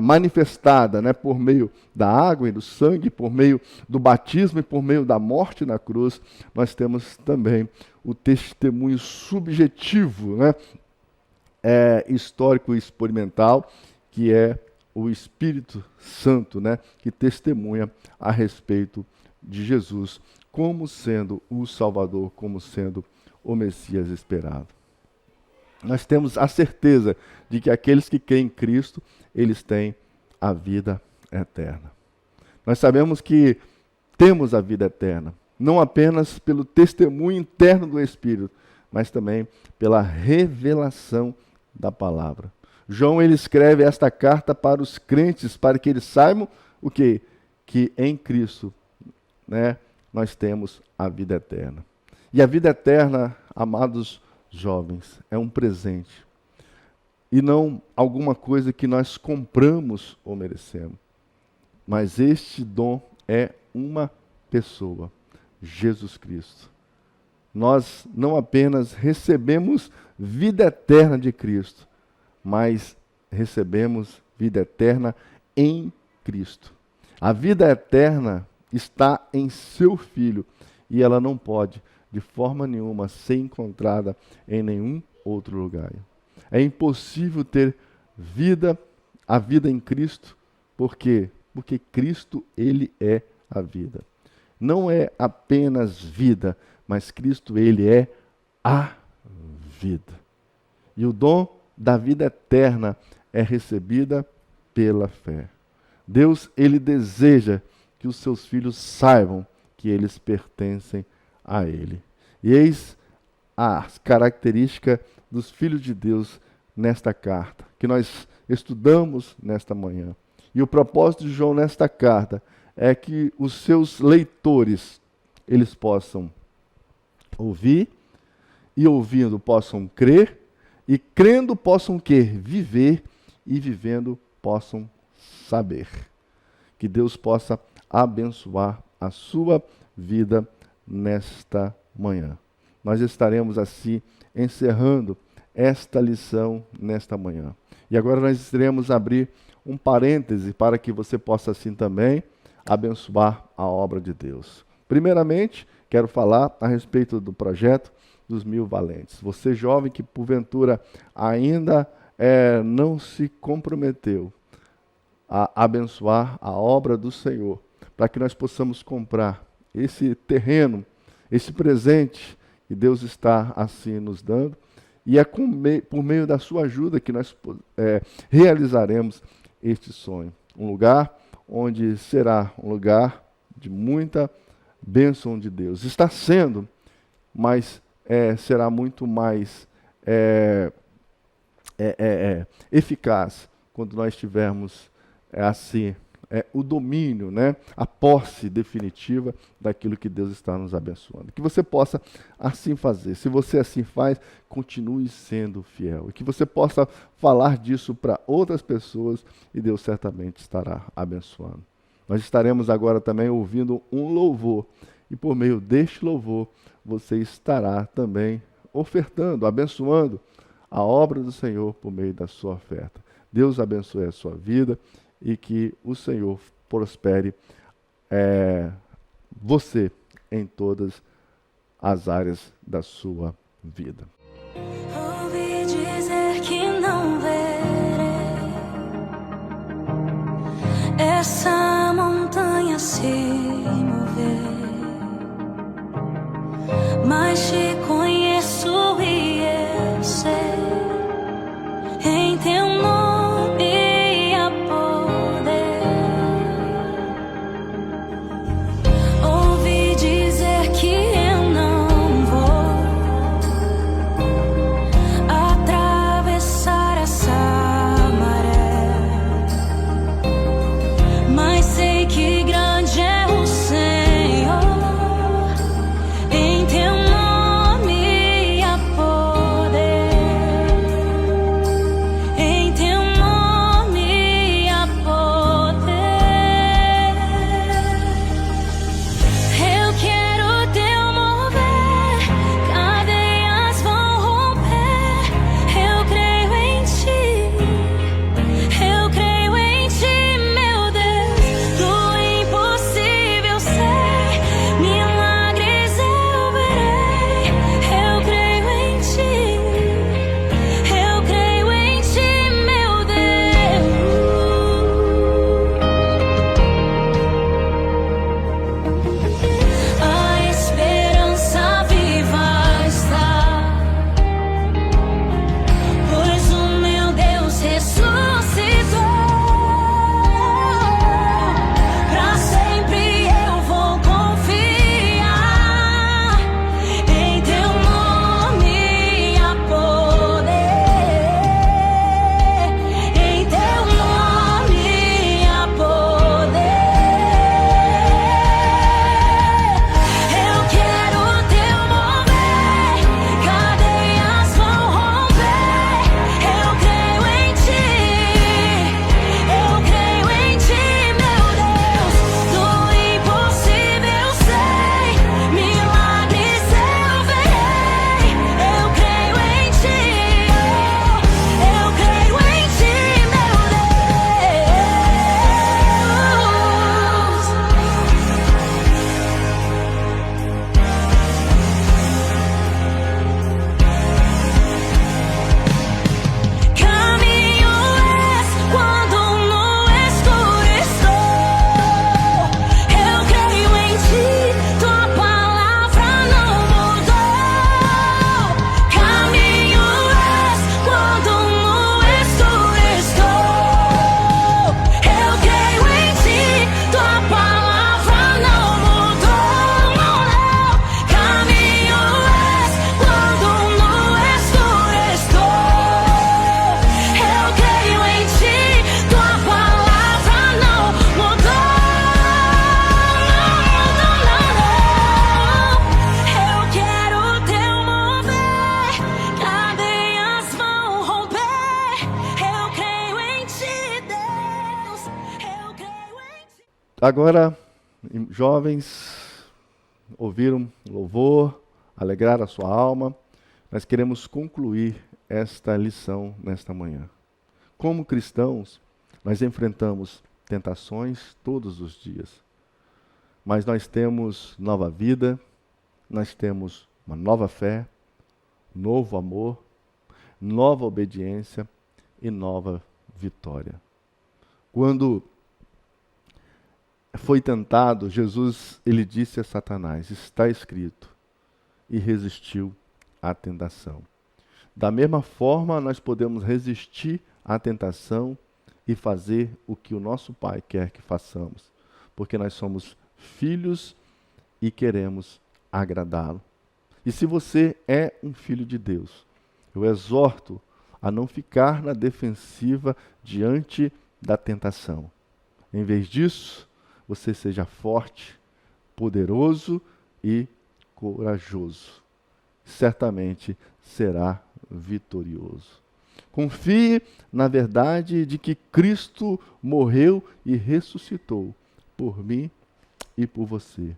manifestada, por meio da água e do sangue, por meio do batismo e por meio da morte na cruz. Nós temos também o testemunho subjetivo, histórico e experimental, que é o Espírito Santo, que testemunha a respeito de Jesus como sendo o Salvador, como sendo o Messias esperado. Nós temos a certeza de que aqueles que creem em Cristo, eles têm a vida eterna. Nós sabemos que temos a vida eterna, não apenas pelo testemunho interno do Espírito, mas também pela revelação da palavra. João, ele escreve esta carta para os crentes, para que eles saibam o quê? Que em Cristo, nós temos a vida eterna. E a vida eterna, amados jovens, é um presente. E não alguma coisa que nós compramos ou merecemos. Mas este dom é uma pessoa, Jesus Cristo. Nós não apenas recebemos vida eterna de Cristo, mas recebemos vida eterna em Cristo. A vida eterna está em seu Filho e ela não pode, de forma nenhuma, ser encontrada em nenhum outro lugar. É impossível ter a vida em Cristo. Por quê? Porque Cristo, ele é a vida. Não é apenas vida, mas Cristo, ele é a vida. E o dom da vida eterna é recebida pela fé. Deus, ele deseja que os seus filhos saibam que eles pertencem a ele. E eis a característica dos filhos de Deus nesta carta, que nós estudamos nesta manhã. E o propósito de João nesta carta é que os seus leitores, eles possam ouvir, e ouvindo possam crer, e crendo possam viver, e vivendo possam saber. Que Deus possa abençoar a sua vida nesta manhã. Nós estaremos assim encerrando esta lição nesta manhã. E agora nós iremos abrir um parêntese para que você possa assim também abençoar a obra de Deus. Primeiramente, quero falar a respeito do projeto dos 1000 valentes. Você jovem que porventura ainda não se comprometeu a abençoar a obra do Senhor, para que nós possamos comprar esse terreno, esse presente que Deus está assim nos dando, e é por meio da sua ajuda que nós realizaremos este sonho. Um lugar onde será um lugar de muita bênção de Deus. Está sendo, mas será muito mais eficaz quando nós tivermos assim o domínio, a posse definitiva daquilo que Deus está nos abençoando. Que você possa assim fazer. Se você assim faz, continue sendo fiel. E que você possa falar disso para outras pessoas e Deus certamente estará abençoando. Nós estaremos agora também ouvindo um louvor. E por meio deste louvor, você estará também ofertando, abençoando a obra do Senhor por meio da sua oferta. Deus abençoe a sua vida e que o Senhor prospere você em todas as áreas da sua vida. Ouvi dizer que não verei essa montanha se mover, mas te conheço e eu sei em teu nome há poder. Ouvi dizer que eu não vou atravessar essa maré, mas sei que grande é Agora, jovens, ouviram louvor, alegraram a sua alma. Nós queremos concluir esta lição nesta manhã. Como cristãos, nós enfrentamos tentações todos os dias. Mas nós temos nova vida, nós temos uma nova fé, novo amor, nova obediência e nova vitória. Quando foi tentado, Jesus, ele disse a Satanás, está escrito, e resistiu à tentação. Da mesma forma, nós podemos resistir à tentação e fazer o que o nosso Pai quer que façamos, porque nós somos filhos e queremos agradá-lo. E se você é um filho de Deus, eu exorto a não ficar na defensiva diante da tentação. Em vez disso, você seja forte, poderoso e corajoso. Certamente será vitorioso. Confie na verdade de que Cristo morreu e ressuscitou por mim e por você.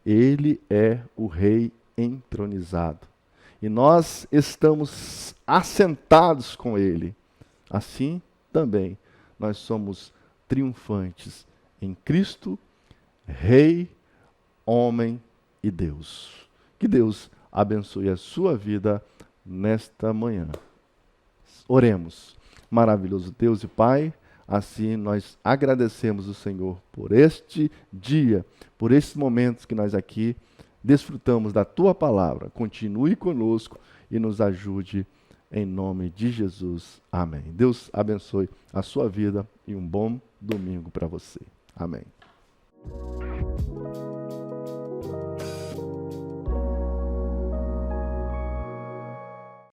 Ele é o Rei entronizado. E nós estamos assentados com Ele. Assim também nós somos triunfantes em Cristo, Rei, homem e Deus. Que Deus abençoe a sua vida nesta manhã. Oremos. Maravilhoso Deus e Pai, assim nós agradecemos o Senhor por este dia, por esses momentos que nós aqui desfrutamos da Tua palavra. Continue conosco e nos ajude em nome de Jesus. Amém. Deus abençoe a sua vida e um bom domingo para você. Amém.